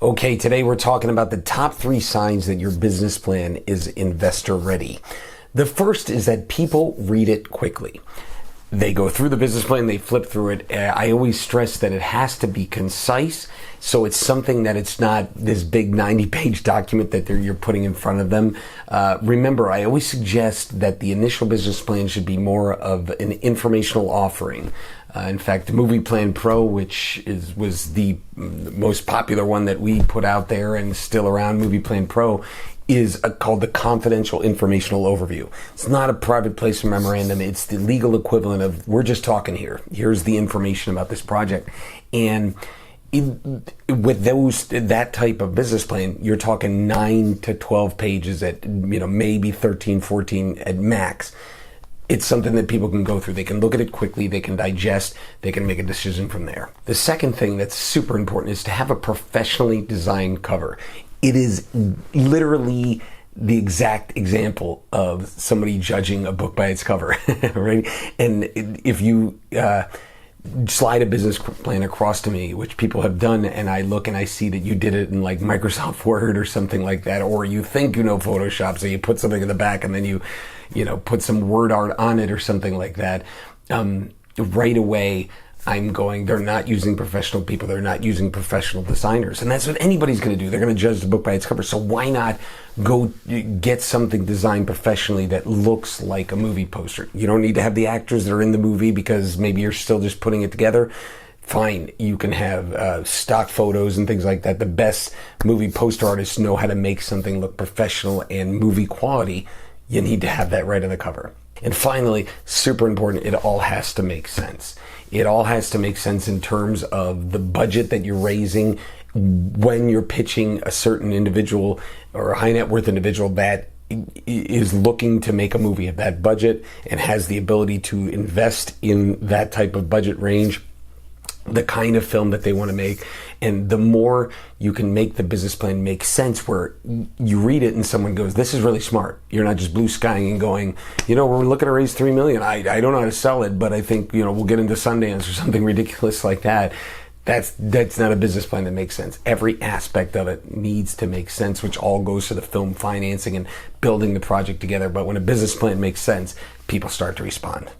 Okay, today we're talking about the top 3 signs that your business plan is investor ready. The first is that people read it quickly. They go through the business plan, they flip through it. I always stress that it has to be concise, so it's something that it's not this big 90-page document that you're putting in front of them. Remember, I always suggest that the initial business plan should be more of an informational offering. In fact, the Movie Plan Pro, which was the most popular one that we put out there and still around, Movie Plan Pro, is called the Confidential Informational Overview. It's not a private placement memorandum. It's the legal equivalent of, we're just talking here. Here's the information about this project. And with that type of business plan, you're talking 9 to 12 pages at, maybe 13, 14 at max. It's something that people can go through. They can look at it quickly, they can digest, they can make a decision from there. The second thing that's super important is to have a professionally designed cover. It is literally the exact example of somebody judging a book by its cover, right? And if you slide a business plan across to me, which people have done, and I look and I see that you did it in like Microsoft Word or something like that, or you think you know Photoshop, so you put something in the back and then you put some word art on it or something like that, right away I'm going, they're not using professional people, they're not using professional designers. And that's what anybody's going to do. They're going to judge the book by its cover. So why not go get something designed professionally that looks like a movie poster? You don't need to have the actors that are in the movie because maybe you're still just putting it together. Fine, you can have stock photos and things like that. The best movie poster artists know how to make something look professional and movie quality. You need to have that right on the cover. And finally, super important, it all has to make sense. It all has to make sense in terms of the budget that you're raising when you're pitching a certain individual or a high net worth individual that is looking to make a movie of that budget and has the ability to invest in that type of budget range, the kind of film that they want to make. And the more you can make the business plan make sense, where you read it and someone goes, this is really smart. You're not just blue skying and going, we're looking to raise $3 million. I don't know how to sell it, but I think, we'll get into Sundance or something ridiculous like that. That's not a business plan that makes sense. Every aspect of it needs to make sense, which all goes to the film financing and building the project together. But when a business plan makes sense, people start to respond.